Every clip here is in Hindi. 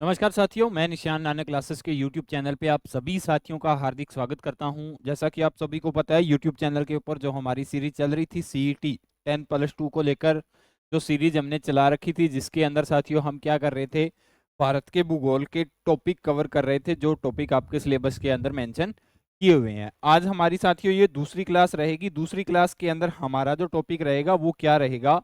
नमस्कार साथियों, मैं निशान नानक क्लासेस के यूट्यूब चैनल पे आप सभी साथियों का हार्दिक स्वागत करता हूं। जैसा कि आप सभी को पता है, यूट्यूब चैनल के ऊपर जो हमारी सीरीज चल रही थी सीईटी 10+2 को लेकर, जो सीरीज हमने चला रखी थी, जिसके अंदर साथियों हम क्या कर रहे थे, भारत के भूगोल के टॉपिक कवर कर रहे थे, जो टॉपिक आपके सिलेबस के अंदर मेंशन किए हुए हैं। आज हमारी साथियों ये दूसरी क्लास रहेगी। दूसरी क्लास के अंदर हमारा जो टॉपिक रहेगा वो क्या रहेगा,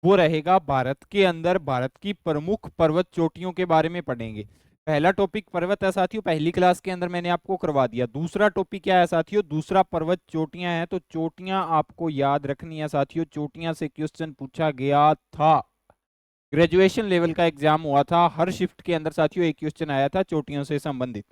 वो रहेगा भारत के अंदर भारत की प्रमुख पर्वत चोटियों के बारे में पढ़ेंगे। पहला टॉपिक पर्वत है साथियों, पहली क्लास के अंदर मैंने आपको करवा दिया। दूसरा टॉपिक क्या है साथियों, दूसरा पर्वत चोटियां हैं। तो चोटियां आपको याद रखनी है साथियों। चोटियां से क्वेश्चन पूछा गया था, ग्रेजुएशन लेवल का एग्जाम हुआ था, हर शिफ्ट के अंदर साथियों एक क्वेश्चन आया था चोटियों से संबंधित।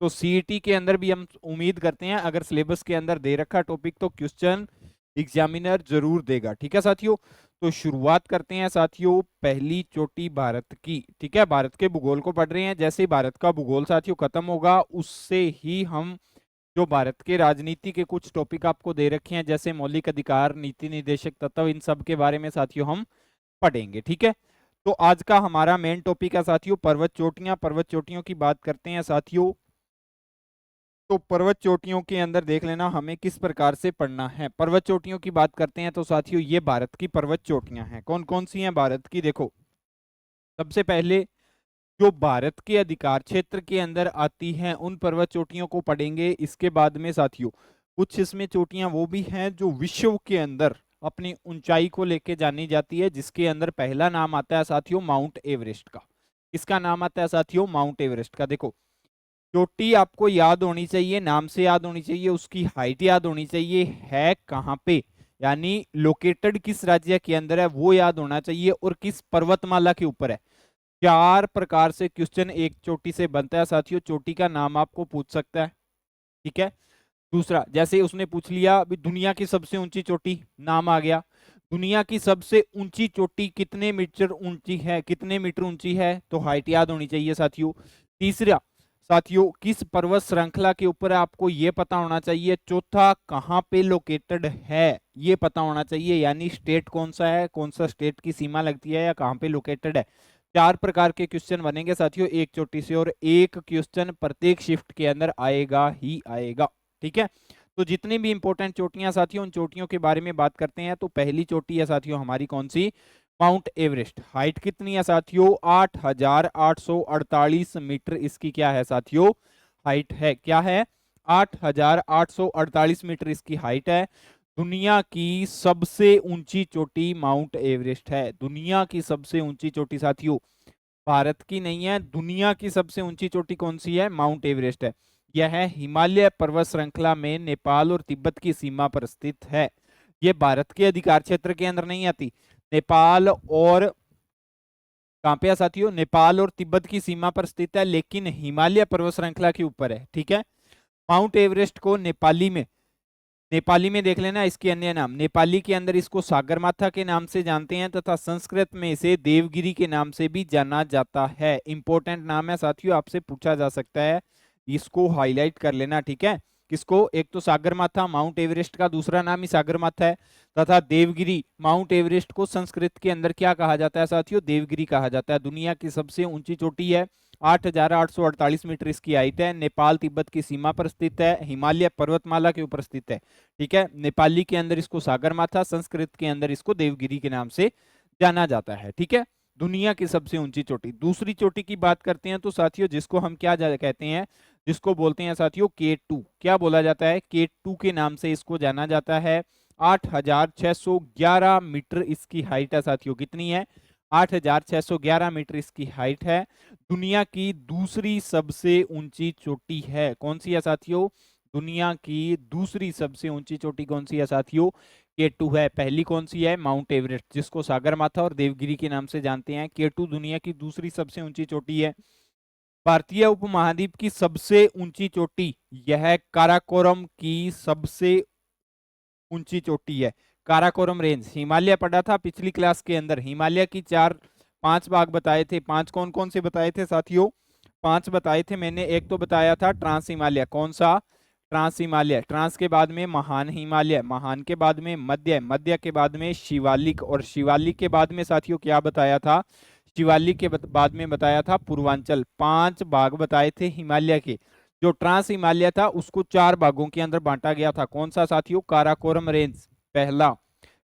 तो सीईटी के अंदर भी हम उम्मीद करते हैं, अगर सिलेबस के अंदर दे रखा टॉपिक तो क्वेश्चन एग्जामिनर जरूर देगा। ठीक है साथियों, तो शुरुआत करते हैं साथियों। पहली चोटी भारत की, ठीक है, भारत के भूगोल को पढ़ रहे हैं। जैसे ही भारत का भूगोल साथियों खत्म होगा, उससे ही हम जो भारत के राजनीति के कुछ टॉपिक आपको दे रखे हैं, जैसे मौलिक अधिकार, नीति निर्देशक तत्व, इन सब के बारे में साथियों हम पढ़ेंगे। ठीक है, तो आज का हमारा मेन टॉपिक है साथियों पर्वत चोटियां। पर्वत चोटियों की बात करते हैं साथियों। तो पर्वत चोटियों के अंदर देख लेना हमें किस प्रकार से पढ़ना है। पर्वत चोटियों की बात करते हैं तो साथियों ये भारत की पर्वत चोटियां हैं। कौन कौन सी हैं भारत की, देखो, सबसे पहले जो भारत के अधिकार क्षेत्र के अंदर आती हैं उन पर्वत चोटियों को पढ़ेंगे। इसके बाद में साथियों कुछ इसमें चोटियां वो भी हैं जो विश्व के अंदर अपनी ऊंचाई को लेके जानी जाती है, जिसके अंदर पहला नाम आता है साथियों माउंट एवरेस्ट का। इसका नाम आता है साथियों माउंट एवरेस्ट का। देखो, चोटी आपको याद होनी चाहिए, नाम से याद होनी चाहिए, उसकी हाइट याद होनी चाहिए, है कहाँ पे, यानी लोकेटेड किस राज्य के अंदर है वो याद होना चाहिए, और किस पर्वतमाला के ऊपर है। चार प्रकार से क्वेश्चन एक चोटी से बनता है साथियों। चोटी का नाम आपको पूछ सकता है, ठीक है। दूसरा, जैसे उसने पूछ लिया अभी दुनिया की सबसे ऊंची चोटी, नाम आ गया। दुनिया की सबसे ऊंची चोटी कितने मीटर ऊंची है, कितने मीटर ऊंची है, तो हाइट याद होनी चाहिए साथियों। तीसरा साथियों, किस पर्वत श्रृंखला के ऊपर आपको ये पता होना चाहिए। चौथा, कहाँ पे लोकेटेड है ये पता होना चाहिए, यानी स्टेट कौन सा है, कौन सा स्टेट की सीमा लगती है, या कहाँ पे लोकेटेड है। चार प्रकार के क्वेश्चन बनेंगे साथियों एक चोटी से, और एक क्वेश्चन प्रत्येक शिफ्ट के अंदर आएगा ही आएगा। ठीक है, तो जितनी भी इंपॉर्टेंट चोटियां साथियों, उन चोटियों के बारे में बात करते हैं। तो पहली चोटी है साथियों हमारी कौन सी, माउंट एवरेस्ट। हाइट कितनी है साथियों, 8,848 मीटर इसकी क्या है साथियों, हाइट है। क्या है, 8,848 मीटर इसकी हाइट है। दुनिया की सबसे ऊंची चोटी माउंट एवरेस्ट है। दुनिया की सबसे ऊंची चोटी साथियों भारत की नहीं है, दुनिया की सबसे ऊंची चोटी कौन सी है, माउंट एवरेस्ट है। यह हिमालय पर्वत श्रृंखला में नेपाल और तिब्बत की सीमा पर स्थित है। यह भारत के अधिकार क्षेत्र के अंदर नहीं आती, नेपाल और कहां पे है साथियों, नेपाल और तिब्बत की सीमा पर स्थित है, लेकिन हिमालय पर्वत श्रृंखला के ऊपर है। ठीक है, माउंट एवरेस्ट को नेपाली में देख लेना इसके अन्य नाम। नेपाली के अंदर इसको सागरमाथा के नाम से जानते हैं, तथा संस्कृत में इसे देवगिरी के नाम से भी जाना जाता है। इंपॉर्टेंट नाम है साथियों, आपसे पूछा जा सकता है, इसको हाईलाइट कर लेना। ठीक है, किसको, एक तो सागरमाथा, माउंट एवरेस्ट का दूसरा नाम ही सागरमाथा है, तथा देवगिरी। माउंट एवरेस्ट को संस्कृत के अंदर क्या कहा जाता है साथियों, देवगिरी कहा जाता है। दुनिया की सबसे ऊंची चोटी है, 8,848 मीटर इसकी हाइट है। नेपाल तिब्बत की सीमा पर स्थित है, हिमालय पर्वतमाला के ऊपर स्थित है। ठीक है, नेपाली के अंदर इसको सागरमाथा, संस्कृत के अंदर इसको देवगिरी के नाम से जाना जाता है। ठीक है, दुनिया की सबसे ऊंची चोटी। दूसरी चोटी की बात करते हैं तो साथियों जिसको हम क्या कहते हैं, जिसको बोलते हैं साथियों K2। क्या बोला जाता है, K2 के नाम से इसको जाना जाता है। 8,611 मीटर इसकी हाइट है साथियों, कितनी है, 8,611 मीटर इसकी हाइट है। दुनिया की दूसरी सबसे ऊंची चोटी है, कौन सी है साथियों, दुनिया की दूसरी सबसे ऊंची चोटी कौन सी है साथियों, K2 है। पहली कौन सी है, माउंट एवरेस्ट, जिसको सागरमाथा और देवगिरी के नाम से जानते हैं। K2 दुनिया की दूसरी सबसे ऊंची चोटी है। भारतीय उपमहाद्वीप की सबसे ऊंची चोटी, यह काराकोरम की सबसे ऊंची चोटी है। काराकोरम रेंज, हिमालय पढ़ा था पिछली क्लास के अंदर, हिमालय की पांच भाग बताए थे। पांच कौन कौन से बताए थे साथियों, पांच बताए थे मैंने। एक तो बताया था ट्रांस हिमालय, कौन सा, ट्रांस हिमालय। ट्रांस के बाद में महान हिमालय, महान के बाद में मध्य, मध्य के बाद में शिवालिक, और शिवालिक के बाद में साथियों क्या बताया था, शिवालिक के बाद में बताया था पूर्वांचल। 5 भाग बताए थे हिमालय के। जो ट्रांस हिमालय था उसको 4 भागों के अंदर बांटा गया था। कौन सा साथियों? काराकोरम रेंज पहला,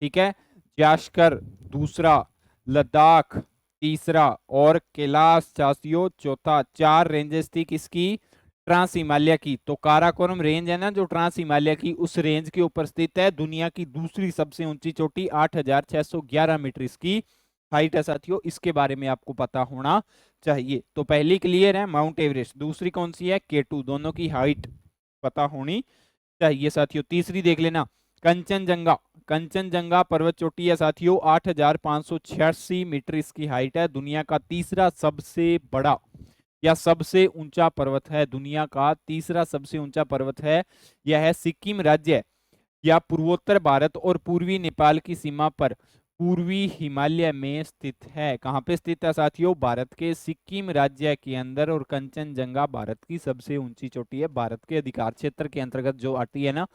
ठीक है, जाश्कर दूसरा, लद्दाख तीसरा और कैलाश साथियों चौथा। 4 रेंजेस थी किसकी? ट्रांस हिमालय की। तो काराकोरम रेंज है ना जो ट्रांस हिमालय की, उस रेंज के ऊपर स्थित है। दुनिया की दूसरी सबसे ऊंची चोटी 8,611 मीटर इसकी हाइट है साथियों। इसके बारे में आपको पता होना चाहिए। तो पहली क्लियर है माउंट एवरेस्ट, दूसरी कौन सी है? K2। दोनों की हाइट पता होनी चाहिए साथियों। तीसरी देख लेना, कंचनजंगा। कंचनजंगा पर्वत चोटी है साथियों, 8,586 मीटर इसकी हाइट है। दुनिया का तीसरा सबसे बड़ा या सबसे ऊंचा पर्वत है। दुनिया का तीसरा सबसे ऊंचा पर्वत है। यह है सिक्किम राज्य या पूर्वोत्तर भारत और पूर्वी नेपाल की सीमा पर पूर्वी हिमालय में स्थित है। कहाँ पे स्थित है साथियों? भारत के सिक्किम राज्य के अंदर। और कंचनजंगा भारत की सबसे ऊंची चोटी है। भारत के अधिकार क्षेत्र के अंतर्गत जो आती है ना,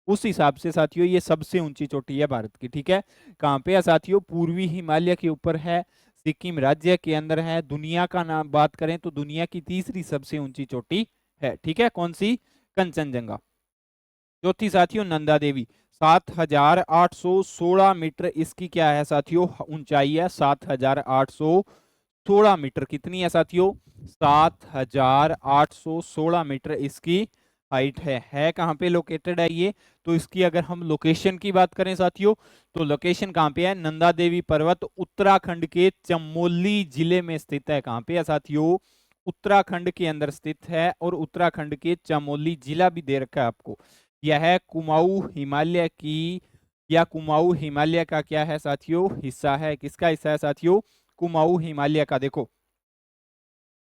उस हिसाब से साथियों ये सबसे ऊंची चोटी है भारत की, ठीक है। कहाँ पे है साथियों? पूर्वी हिमालय के ऊपर है, सिक्किम राज्य के अंदर है। दुनिया का नाम बात करें तो दुनिया की तीसरी सबसे ऊंची चोटी है, ठीक है। कौन सी? कंचनजंगा। चौथी साथियों नंदा देवी, 7,816 मीटर इसकी क्या है साथियों? ऊंचाई है 7,816 मीटर। कितनी है साथियों? 7,816 मीटर इसकी हाइट है कहाँ पे लोकेटेड है ये? तो इसकी अगर हम लोकेशन की बात करें साथियों, तो लोकेशन कहाँ पे है? नंदा देवी पर्वत उत्तराखंड के चमोली जिले में स्थित है। कहाँ पे है साथियों? उत्तराखंड के अंदर स्थित है। और उत्तराखंड के चमोली जिला भी दे रखा है आपको। यह कुमाऊं हिमालय की या कुमाऊं हिमालय का क्या है साथियों? हिस्सा है। किसका हिस्सा है साथियों? कुमाऊं हिमालय का। देखो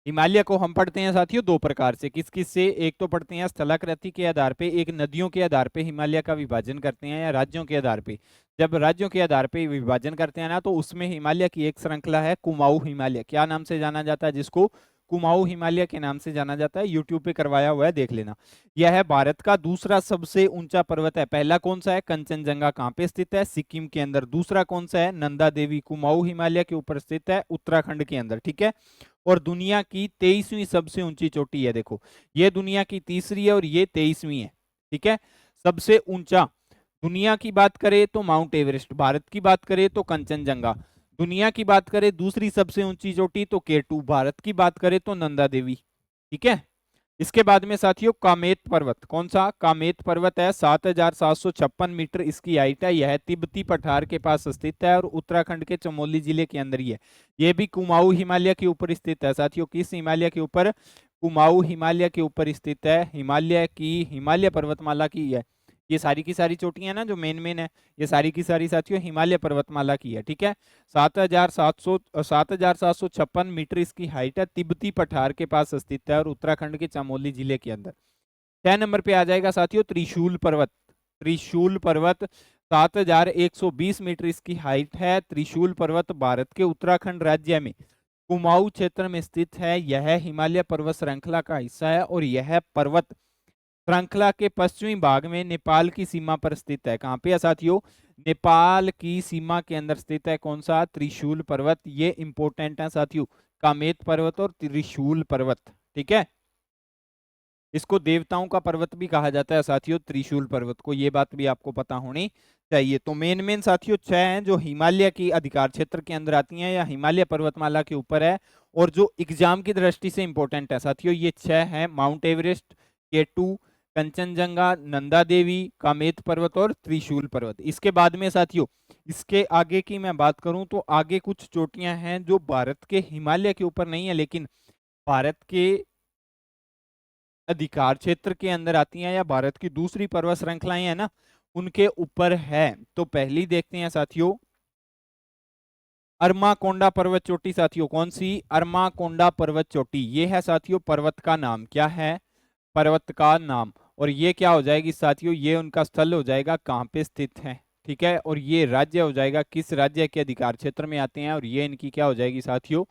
हिमालय को हम पढ़ते हैं साथियों दो प्रकार से। किस किस से? एक तो पढ़ते हैं स्थलाकृति के आधार पे, एक नदियों के आधार पे हिमालय का विभाजन करते हैं, या राज्यों के आधार पे। जब राज्यों के आधार पे विभाजन करते हैं ना, तो उसमें हिमालय की एक श्रृंखला है कुमाऊं हिमालय। क्या नाम से जाना जाता है जिसको? कुमाऊं हिमालय के नाम से जाना जाता है। यूट्यूब पे करवाया हुआ है, देख लेना। यह है भारत का दूसरा सबसे ऊंचा पर्वत है। पहला कौन सा है? कंचनजंगा। कहाँ पे स्थित है? सिक्किम के अंदर। दूसरा कौन सा है? नंदा देवी, कुमाऊं हिमालय के ऊपर स्थित है, उत्तराखंड के अंदर, ठीक है। और दुनिया की 23वीं सबसे ऊंची चोटी है। देखो ये दुनिया की तीसरी है और ये 23वीं है, ठीक है। सबसे ऊंचा दुनिया की बात करें तो माउंट एवरेस्ट, भारत की बात करें तो कंचनजंगा, दुनिया की बात करें दूसरी सबसे ऊंची चोटी तो K2, भारत की बात करें तो नंदा देवी, ठीक है। इसके बाद में साथियों कामेत पर्वत। कौन सा? कामेत पर्वत है, 7,756 मीटर इसकी हाइट है। यह तिब्बती पठार के पास स्थित है और उत्तराखंड के चमोली जिले के अंदर ही है। यह भी कुमाऊं हिमालय के ऊपर स्थित है साथियों। किस हिमालय के ऊपर? कुमाऊं हिमालय के ऊपर स्थित है। हिमालय की, हिमालय पर्वतमाला की है। ये सारी की सारी चोटियां ना जो मेन मेन है, ये सारी की सारी साथियों हिमालय पर्वतमाला की है, ठीक है। 7,756 मीटर इसकी हाइट है। तिब्बती पठार के पास स्थित है और उत्तराखंड के चमोली जिले के अंदर। 6 नंबर पे आ जाएगा साथियों त्रिशूल पर्वत। त्रिशूल पर्वत 7,120 मीटर इसकी हाइट है। त्रिशूल पर्वत भारत के उत्तराखंड राज्य में कुमाऊं क्षेत्र में स्थित है। यह हिमालय पर्वत श्रृंखला का हिस्सा है और यह पर्वत श्रृंखला के पश्चिमी भाग में नेपाल की सीमा पर स्थित है। कहाँ पे है साथियों? नेपाल की सीमा के अंदर स्थित है। कौन सा? त्रिशूल पर्वत। ये इंपॉर्टेंट है साथियों, कामेत पर्वत और त्रिशूल पर्वत, ठीक है। इसको देवताओं का पर्वत भी कहा जाता है साथियों, त्रिशूल पर्वत को। ये बात भी आपको पता होनी चाहिए। तो मेन मेन साथियों 6 हैं जो हिमालय की अधिकार क्षेत्र के अंदर आती हैं या हिमालय पर्वतमाला के ऊपर है, और जो एग्जाम की दृष्टि से इंपॉर्टेंट है साथियों। ये 6 हैं, Mount Everest, K2, Kanchenjunga, Nanda Devi, Kamet पर्वत और त्रिशूल पर्वत। इसके बाद में साथियों इसके आगे की मैं बात करूं तो आगे कुछ चोटियां हैं जो भारत के हिमालय के ऊपर नहीं है, लेकिन भारत के अधिकार क्षेत्र के अंदर आती हैं या भारत की दूसरी पर्वत श्रृंखलाएं हैं ना, उनके ऊपर है। तो पहली देखते हैं साथियों अरमाकोंडा पर्वत चोटी साथियों। कौन सी? अरमाकोंडा पर्वत चोटी। ये है साथियों पर्वत का नाम। क्या है? पर्वत का नाम। और ये क्या हो जाएगी साथियों? ये उनका स्थल हो जाएगा, कहाँ पे स्थित है, ठीक है। और ये राज्य हो जाएगा, किस राज्य के अधिकार क्षेत्र में आते हैं। और ये इनकी क्या हो जाएगी साथियों?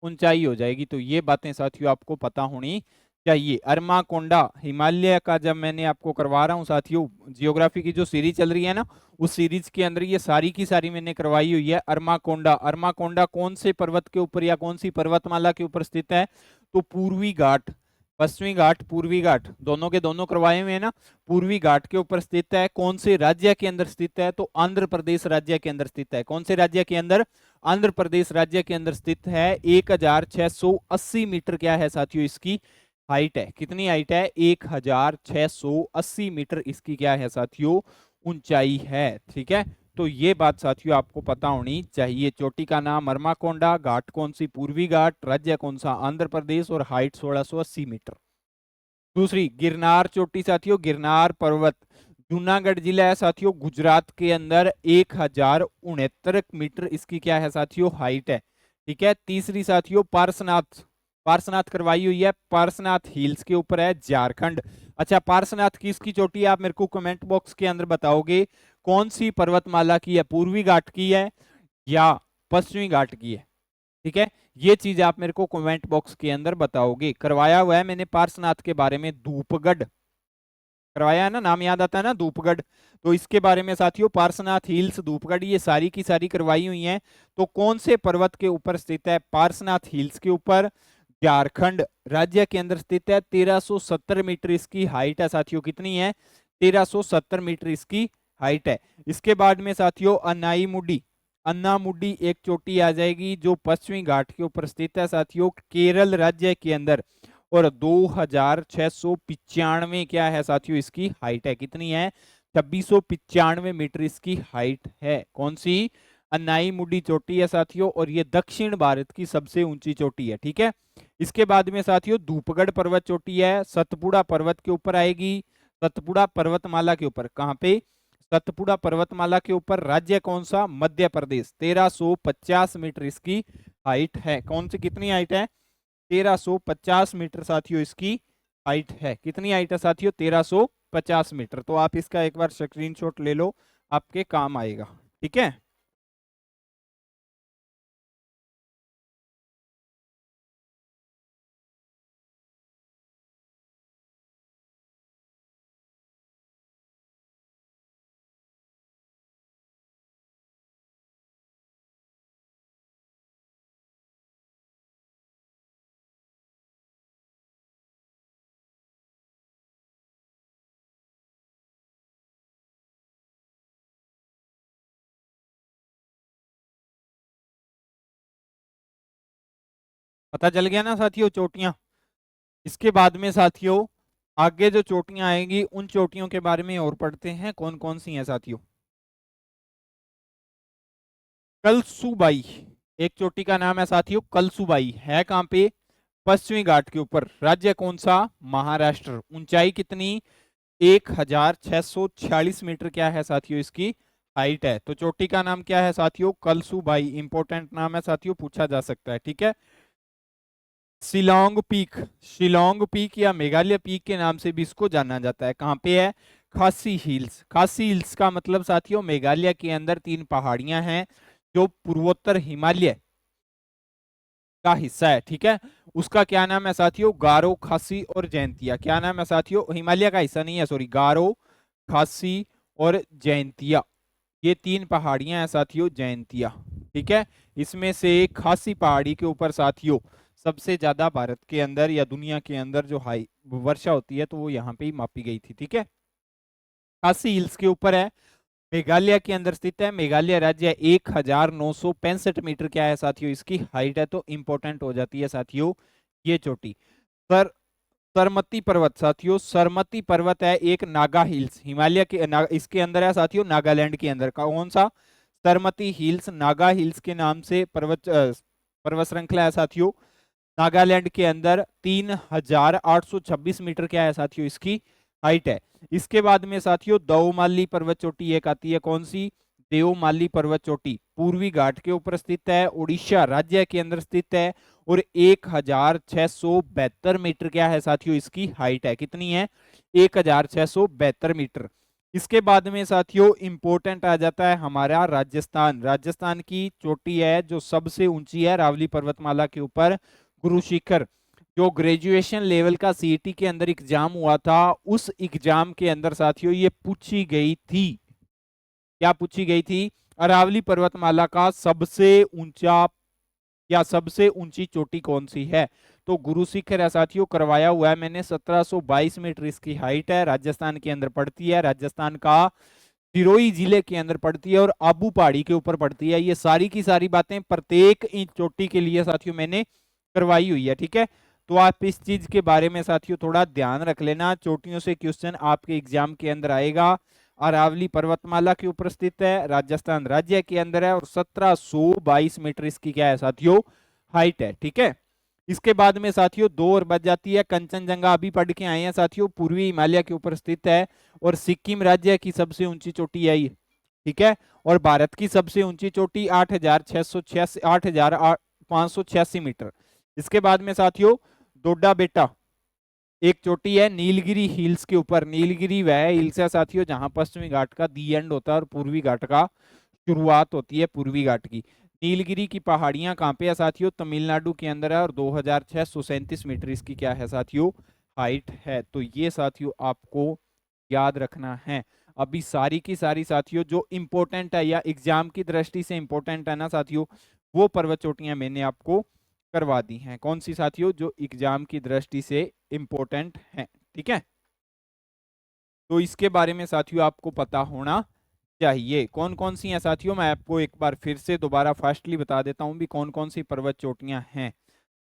ऊंचाई हो जाएगी। तो ये बातें साथियों आपको पता होनी चाहिए। अरमाकोंडा हिमालय का, जब मैंने आपको करवा रहा हूँ साथियों, जियोग्राफी की जो सीरीज चल रही है ना, उस सीरीज के अंदर ये सारी की सारी मैंने करवाई हुई है। अरमाकोंडा, अरमाकोंडा कौन से पर्वत के ऊपर या कौन सी पर्वतमाला के ऊपर स्थित है? तो पूर्वी घाट, पश्चिमी घाट, पूर्वी घाट, दोनों के दोनों करवाए हुए हैं ना। पूर्वी घाट के ऊपर स्थित है। कौन से राज्य के अंदर स्थित है? तो आंध्र प्रदेश राज्य के अंदर स्थित है। कौन से राज्य के अंदर? आंध्र प्रदेश राज्य के अंदर स्थित है। 1680 मीटर क्या है साथियों इसकी हाइट है। कितनी हाइट है? 1680 मीटर इसकी क्या है साथियों? ऊंचाई है। ठीक है, तो ये बात साथियों आपको पता होनी चाहिए। चोटी का नाम अरमाकोंडा, घाट कौन सी? पूर्वी घाट, राज्य कौन सा? आंध्र प्रदेश, और हाइट 1680 मीटर। दूसरी गिरनार चोटी साथियों, गिरनार पर्वत जूनागढ़ जिला है साथियों, गुजरात के अंदर। 1069 मीटर इसकी क्या है साथियों? हाइट है। ठीक है, तीसरी साथियों पार्शनाथ, पार्शनाथ करवाई हुई है। पार्शनाथ हिल्स के ऊपर है, झारखंड। अच्छा, पार्शनाथ किसकी चोटी है? आप मेरे को कमेंट बॉक्स के अंदर बताओगे कौन सी पर्वतमाला की है? पूर्वी घाट की है या पश्चिमी घाट की है? ठीक है, ये चीज आप मेरे को कमेंट बॉक्स के अंदर बताओगे। करवाया हुआ है मैंने पार्शनाथ के बारे में, धूपगढ़ करवाया है ना, नाम याद आता है ना, धूपगढ़। तो इसके बारे में साथियों पार्शनाथ हिल्स, धूपगढ़, ये सारी की सारी करवाई हुई हैं। तो कौन से पर्वत के ऊपर स्थित है? पार्शनाथ हिल्स के ऊपर, झारखंड राज्य के अंदर स्थित है। 1370 मीटर इसकी हाइट है साथियों। कितनी है? 1370 मीटर इसकी हाइट है। इसके बाद में साथियों अनाईमुडी, अन्नामुडी एक चोटी आ जाएगी जो पश्चिमी घाट के ऊपर स्थित है साथियों, केरल राज्य के अंदर। और 2695 क्या है साथियों इसकी हाइट है। कितनी है? 2695 मीटर इसकी हाइट है। कौन सी? अन्नाईमुडी चोटी है साथियों, और ये दक्षिण भारत की सबसे ऊंची चोटी है। ठीक है, इसके बाद में साथियों धूपगढ़ पर्वत चोटी है, सतपुड़ा पर्वत के ऊपर आएगी। सतपुड़ा पर्वतमाला के ऊपर, कहाँ पे? सतपुड़ा पर्वतमाला के ऊपर, राज्य कौन सा? मध्य प्रदेश। 1350 मीटर इसकी हाइट है। कौन सी, कितनी हाइट है? 1350 मीटर साथियों इसकी हाइट है। कितनी हाइट है साथियों? 1350 मीटर। तो आप इसका एक बार स्क्रीनशॉट ले लो, आपके काम आएगा। ठीक है, पता चल गया ना साथियों चोटियां। इसके बाद में साथियों आगे जो चोटियां आएंगी उन चोटियों के बारे में और पढ़ते हैं, कौन कौन सी हैं साथियों। कलसुबाई एक चोटी का नाम है साथियों, कलसुबाई है कहां पे? पश्चिमी घाट के ऊपर, राज्य कौन सा? महाराष्ट्र। ऊंचाई कितनी? 1646 मीटर क्या है साथियों इसकी हाइट है। तो चोटी का नाम क्या है साथियों? कलसुबाई। इंपॉर्टेंट नाम है साथियों, पूछा जा सकता है। ठीक है, शिलोंग पीक, शिलोंग पीक या मेघालय पीक के नाम से भी इसको जाना जाता है। कहाँ पे है? खासी हिल्स। खासी हिल्स का मतलब साथियों मेघालय के अंदर 3 पहाड़ियां हैं जो पूर्वोत्तर हिमालय का हिस्सा है। ठीक है, उसका क्या नाम है साथियों? गारो, खासी और जैंतिया। क्या नाम है साथियों? हिमालय का हिस्सा नहीं है, सॉरी, गारो, खासी और जैंतिया, ये 3 पहाड़ियां हैं साथियों, जैंतिया। ठीक है, इसमें से खासी पहाड़ी के ऊपर साथियों सबसे ज्यादा भारत के अंदर या दुनिया के अंदर जो हाई वर्षा होती है तो वो यहाँ पे ही मापी गई थी। ठीक है, खासी हिल्स के ऊपर है, मेघालय के अंदर स्थित है। मेघालय राज्य, 1965 मीटर क्या है साथियों इसकी हाइट है। तो इंपॉर्टेंट हो जाती है साथियों ये चोटी। सर, सरमती पर्वत साथियों, सरमती पर्वत है एक नागा हिल्स, हिमालय के इसके अंदर है साथियों, नागालैंड के अंदर का। कौन सा? सरमती हिल्स, नागा हिल्स के नाम से पर्वत श्रृंखला है साथियों, नागालैंड के अंदर। 3826 मीटर क्या है साथियों इसकी हाइट है। इसके बाद में साथियों देवमाली पर्वत चोटी एक आती है। कौन सी? देवमाली पर्वत चोटी पूर्वी घाट के ऊपर स्थित है, उड़ीसा राज्य के अंदर स्थित है, और 1672 मीटर क्या है साथियों इसकी हाइट है। कितनी है? 1672 मीटर। इसके बाद में साथियों इंपॉर्टेंट आ जाता है हमारा राजस्थान। राजस्थान की चोटी है जो सबसे ऊंची है, रावली पर्वतमाला के ऊपर, गुरु शिखर। जो ग्रेजुएशन लेवल का सीईटी के अंदर एग्जाम हुआ था, उस एग्जाम के अंदर साथियों ये पूछी गई थी। क्या पूछी गई थी? अरावली पर्वतमाला का सबसे ऊंचा या सबसे ऊंची चोटी कौन सी है? तो गुरु शिखर है साथियों, करवाया हुआ है मैंने। 1722 मीटर इसकी हाइट है, राजस्थान के अंदर पड़ती है, राजस्थान का सिरोही जिले के अंदर पड़ती है और आबू पहाड़ी के ऊपर पड़ती है। ये सारी की सारी बातें प्रत्येक इंच चोटी के लिए साथियों मैंने करवाई हुई है, ठीक है। तो आप इस चीज के बारे में साथियों थोड़ा ध्यान रख लेना, चोटियों से क्वेश्चन आपके एग्जाम के अंदर आएगा। अरावली पर्वतमाला के ऊपर स्थित है, राजस्थान राज्य के अंदर है और 1722 मीटर इसकी क्या है साथियों, हाइट है, ठीक है। इसके बाद में साथियों दो और बच जाती है। कंचनजंगा अभी पढ़ के आए हैं साथियों, पूर्वी हिमालय के ऊपर स्थित है और सिक्किम राज्य की सबसे ऊंची चोटी है ये, ठीक है। और भारत की सबसे ऊंची चोटी 8,586 मीटर। इसके बाद में साथियों डोडा बेटा एक चोटी है नीलगिरी हिल्स के ऊपर। नीलगिरी वह हिल्स है साथियों जहां पश्चिमी घाट का दी एंड होता है और पूर्वी घाट का शुरुआत होती है, पूर्वी घाट की। नीलगिरी की पहाड़ियां कहाँ पे है साथियों? तमिलनाडु के अंदर है और 2637 मीटर इसकी क्या है साथियों, हाइट है। तो ये साथियों आपको याद रखना है। अभी सारी की सारी साथियों जो इंपॉर्टेंट है या एग्जाम की दृष्टि से इंपॉर्टेंट है ना साथियों, वो पर्वत चोटियां मैंने आपको करवा दी हैं। कौन सी साथियों? जो एग्जाम की दृष्टि से इंपॉर्टेंट है, ठीक है। तो इसके बारे में साथियों आपको पता होना चाहिए। कौन कौन सी हैं साथियों, मैं आपको एक बार फिर से दोबारा फास्टली बता देता हूं भी कौन कौन सी पर्वत चोटियां हैं,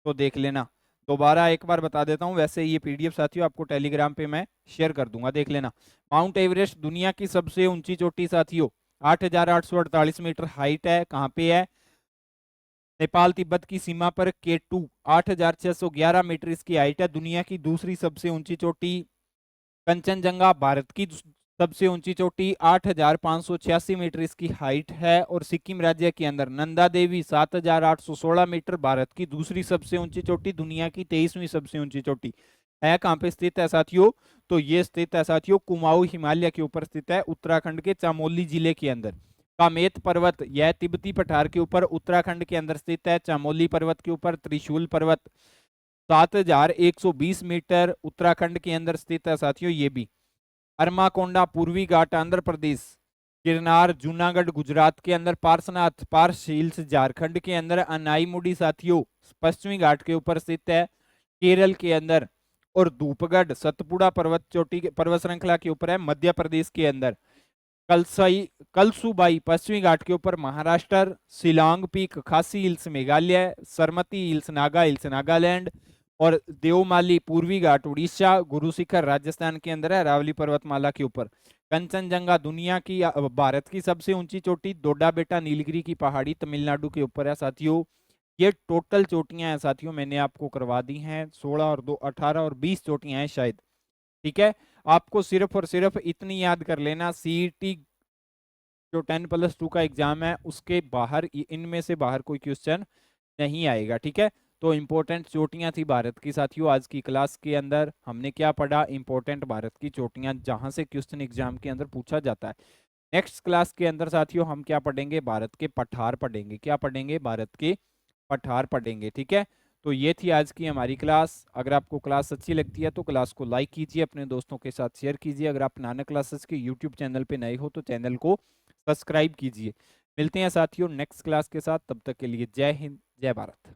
तो देख लेना। दोबारा एक बार बता देता हूं, वैसे ये पीडीएफ साथियों आपको टेलीग्राम पे मैं शेयर कर दूंगा, देख लेना। माउंट एवरेस्ट दुनिया की सबसे ऊंची चोटी साथियों, 8,848 मीटर हाइट है। कहाँ पे है? नेपाल तिब्बत की सीमा पर K2, 8,611 मीटर इसकी हाइट है। दुनिया की दूसरी सबसे ऊंची चोटी कंचनजंगा, भारत की सबसे ऊंची चोटी 8,586 मीटर इसकी हाइट है। और सिक्किम राज्य के अंदर नंदा देवी 7,816 मीटर, भारत की दूसरी सबसे ऊंची चोटी, दुनिया की 23वीं सबसे ऊंची चोटी है। कहाँ पे स्थित है साथियों? तो ये स्थित है साथियों कुमाऊं हिमालय के ऊपर स्थित है, उत्तराखंड के चामोली जिले के अंदर। कामेत पर्वत यह तिब्बती पठार के ऊपर उत्तराखंड के अंदर स्थित है, चामोली पर्वत के ऊपर। त्रिशूल पर्वत 7,120 मीटर उत्तराखंड के अंदर स्थित है साथियों ये भी। अरमाकोंडा पूर्वी घाट आंध्र प्रदेश। गिरनार जूनागढ़ गुजरात के अंदर। पार्सनाथ पार्स हिल्स झारखंड के अंदर। अनाईमुडी साथियों पश्चिमी घाट के ऊपर स्थित है, केरल के अंदर। और धूपगढ़ सतपुड़ा पर्वत चोटी पर्वत श्रृंखला के ऊपर है, मध्य प्रदेश के अंदर। कलसाई कलसुबाई पश्चिमी घाट के ऊपर Maharashtra. Shillong peak Khasi hills Meghalaya. Saramati hills Naga hills Nagaland. और देवमाली पूर्वी घाट उड़ीसा। गुरु शिखर राजस्थान के अंदर है, अरावली पर्वतमाला के ऊपर। कंचनजंगा दुनिया की भारत की सबसे ऊंची चोटी। डोडा बेटा नीलगिरी की पहाड़ी तमिलनाडु के ऊपर है साथियों। ये टोटल चोटियां हैं साथियों मैंने आपको करवा दी हैं, 16 और 2 18 और 20 चोटियां हैं शायद, ठीक है। आपको सिर्फ और सिर्फ इतनी याद कर लेना, सीईटी जो 10+2 का एग्जाम है उसके बाहर इनमें से बाहर कोई क्वेश्चन नहीं आएगा, ठीक है। तो इंपॉर्टेंट चोटियां थी भारत की साथियों। आज की क्लास के अंदर हमने क्या पढ़ा? इंपॉर्टेंट भारत की चोटियां जहां से क्वेश्चन एग्जाम के अंदर पूछा जाता है। नेक्स्ट क्लास के अंदर साथियों हम क्या पढ़ेंगे? भारत के पठार पढ़ेंगे। क्या पढ़ेंगे? भारत के पठार पढ़ेंगे, ठीक है। तो ये थी आज की हमारी क्लास। अगर आपको क्लास अच्छी लगती है तो क्लास को लाइक कीजिए, अपने दोस्तों के साथ शेयर कीजिए। अगर आप नानक क्लासेस के यूट्यूब चैनल पे नए हो तो चैनल को सब्सक्राइब कीजिए। मिलते हैं साथियों नेक्स्ट क्लास के साथ, तब तक के लिए जय हिंद जय भारत।